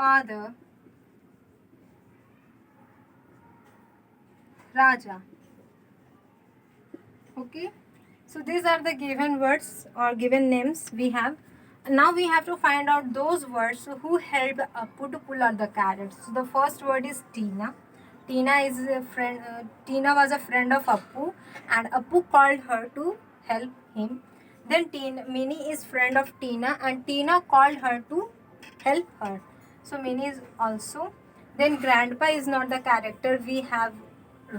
father, Raja. Okay, so these are the given words or given names we have. Now we have to find out those words who helped Appu to pull out the carrot. So the first word is Tina. Tina is a friend. Tina was a friend of Appu, and Appu called her to help him. Then Minnie is friend of Tina, and Tina called her to help her. So Minnie is also. Then Grandpa is not the character we have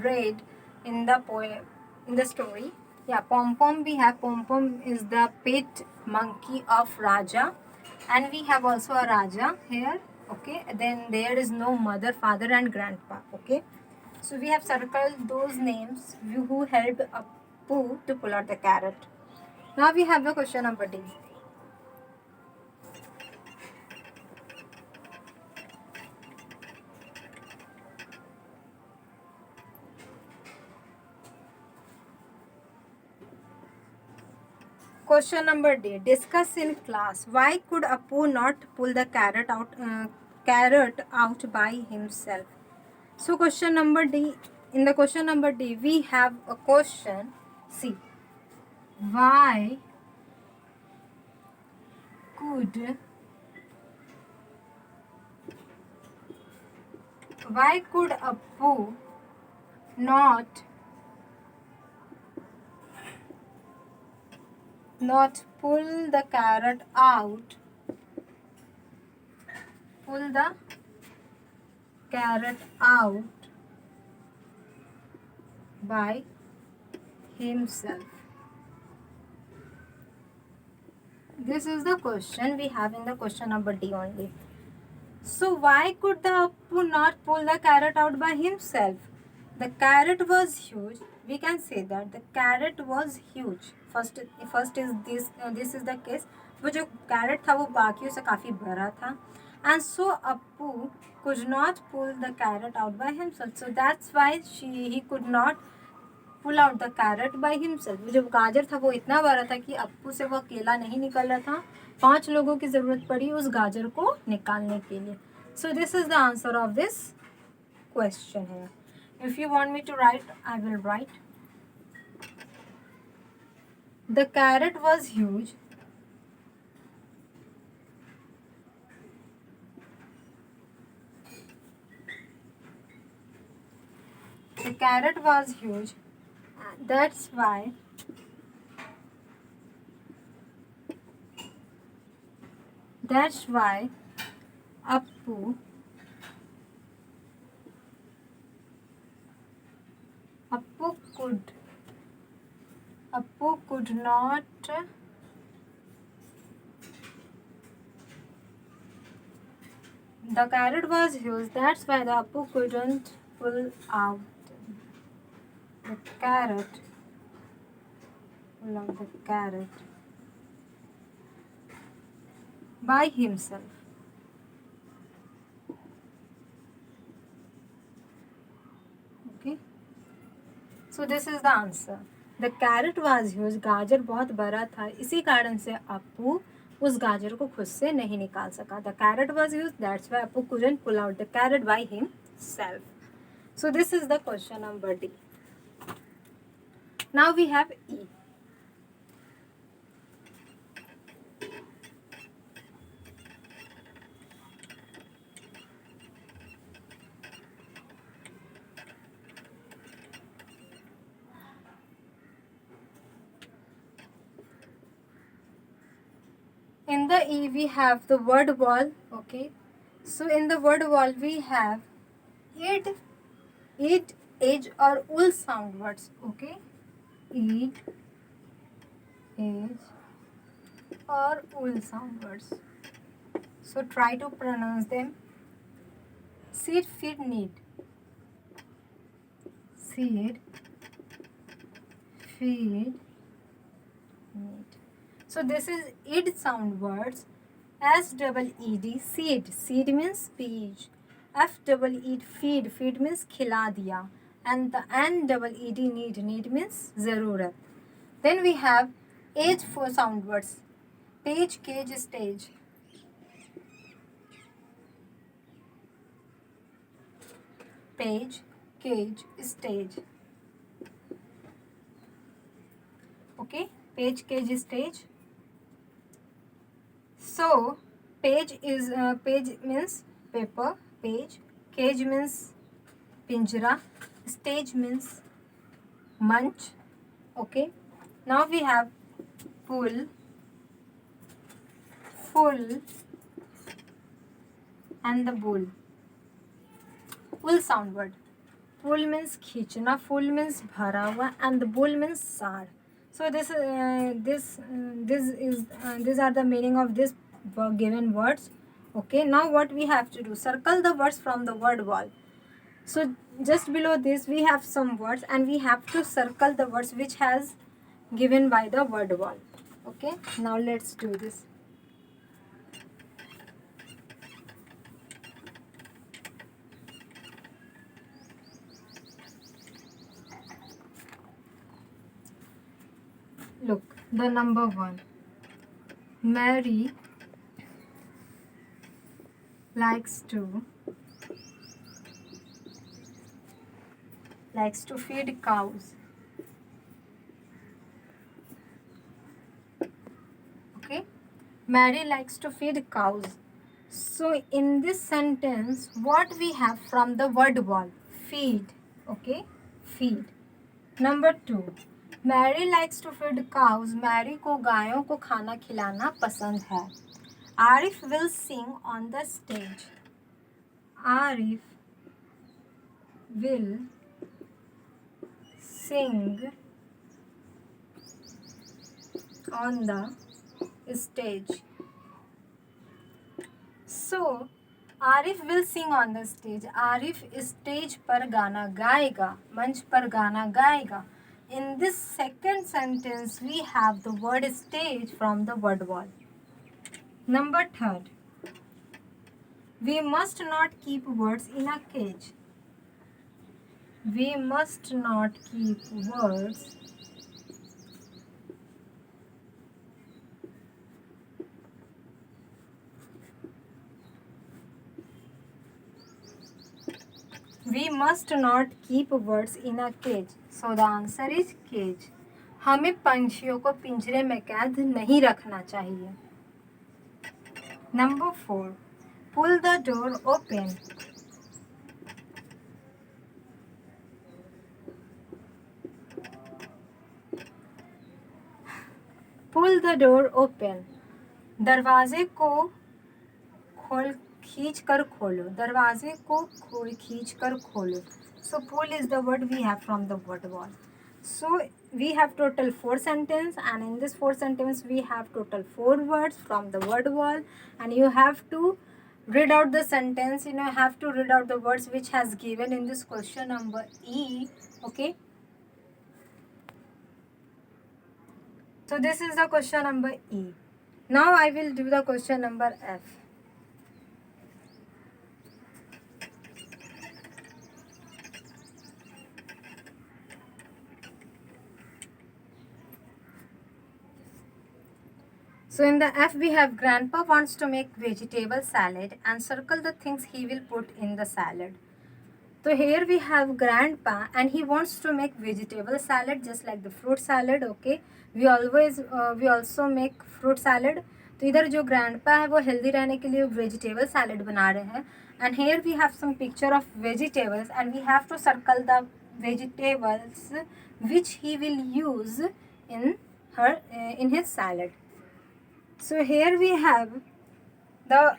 read in the poem, in the story. Yeah, Pom Pom, we have Pom Pom is the pet monkey of Raja, and we have also a Raja here. Okay, then there is no mother, father, and grandpa. Okay, so we have circled those names who helped Appu to pull out the carrot. Now we have the question number D. Question number D. Discuss in class. Why could Appu not pull the carrot out by himself? So question number D. In the question number D, we have a question. See, why could Appu not pull the carrot out? Pull the carrot out by himself. This is the question we have in the question number D only. So why could the Appu not pull the carrot out by himself? The carrot was huge. We can say that the carrot was huge. First is this. This is the case. वो जो carrot था वो बाकियों से काफ़ी बड़ा था. And so Appu could not pull the carrot out by himself. So that's why he could not pull out the carrot by himself. जो गाजर था वो इतना बड़ा था कि अप्पू से वो अकेला नहीं निकल रहा था. 5 लोगों की ज़रूरत पड़ी उस गाजर को निकालने के लिए. So this is the answer of this question है. If you want me to write, I will write. The carrot was huge. The carrot was huge. That's why Appu could not the carrot was huge. That's why the Appu couldn't pull out the carrot. Pull out the carrot by himself. Okay. So this is the answer. The carrot was huge. गाजर बहुत बड़ा था, इसी कारण से अप्पू उस गाजर को खुद से नहीं निकाल सका. The carrot was huge. That's why Appu couldn't pull out the carrot by himself. So this is the question number D. Now we have E. In the E we have the word wall. Okay, so in the word wall we have id, edge or ul sound words. Okay, id, edge or ul sound words. So try to pronounce them. Seed, feed, need. Seed, feed, need. So this is id sound words. S-double-E-D, seed. Seed means speech. F-double-E-D, feed. Feed means खिला दिया. And the N-double-E-D, need. Need means ज़रूरत. Then we have age for sound words. Page, cage, stage. page, cage, stage. Okay, page, cage, stage. So page means paper, page. Cage means pinjara. Stage means munch. Okay. Now we have pull, full, and the bull. Full sound word. Full means खींचना, full means भरा हुआ, and the bull means सार. So these are the meaning of this given words. Okay. Now what we have to do? Circle the words from the word wall. So just below this we have some words, and we have to circle the words which has given by the word wall. Okay. Now let's do this. Look, the number 1. Mary likes to feed cows. Okay, Mary likes to feed cows. So in this sentence, what we have from the word wall? Feed. Okay, feed. Number 2. Mary likes to feed cows. Mary को गायों को खाना खिलाना पसंद है. Arif will sing on the stage. Arif will sing on the stage. So Arif will sing on the stage. Arif stage पर गाना गाएगा, मंच पर गाना गाएगा. In this second sentence, we have the word stage from the word wall. Number 3. We must not keep words in a cage. We must not keep words We must not keep birds in a cage. So the answer is cage. हमें पंछियों को पिंजरे में कैद नहीं रखना चाहिए. Number 4. Pull the door open. Pull the door open. दरवाजे को खींच कर खोलो. दरवाजे को खींच कर खोलो. So pull is the word we have from the word wall. So we have total 4 sentences, and in this 4 sentences we have total 4 words from the word wall, and you have to read out the sentence. You have to read out the words which has given in this question number E. Okay. So this is the question number E. Now I will do the question number F. So in the F we have grandpa wants to make vegetable salad and circle the things he will put in the salad. So here we have grandpa and he wants to make vegetable salad just like the fruit salad. Okay, we also make fruit salad. तो इधर जो grandpa है वो healthy रहने के लिए vegetable salad बना रहे हैं. And here we have some picture of vegetables and we have to circle the vegetables which he will use in his salad. So here we have the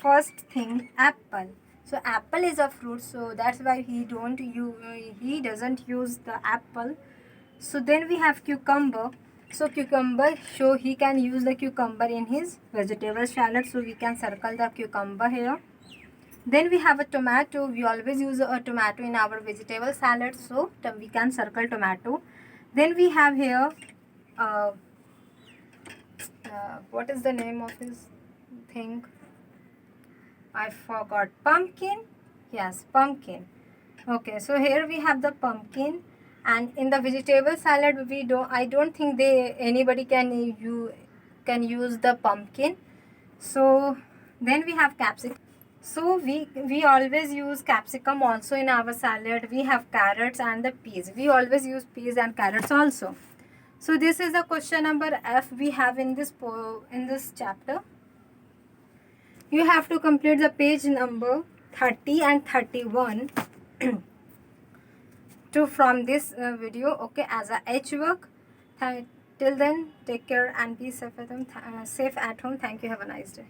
first thing, apple. So apple is a fruit, so that's why he doesn't use the apple. So then we have cucumber. So cucumber, so he can use the cucumber in his vegetable salad. So we can circle the cucumber here. Then we have a tomato. We always use a tomato in our vegetable salad, so we can circle tomato. Then we have here what is the name of his thing? I forgot. Pumpkin. Yes, pumpkin. Okay, so here we have the pumpkin, and in the vegetable salad I don't think anybody can use the pumpkin. So then we have capsicum. So we always use capsicum also in our salad. We have carrots and the peas. We always use peas and carrots also. So this is the question number F we have in this chapter. You have to complete the page number 30 and 31 to from this video, okay, as a H work. Till then, take care and be safe at home. Thank you. Have a nice day.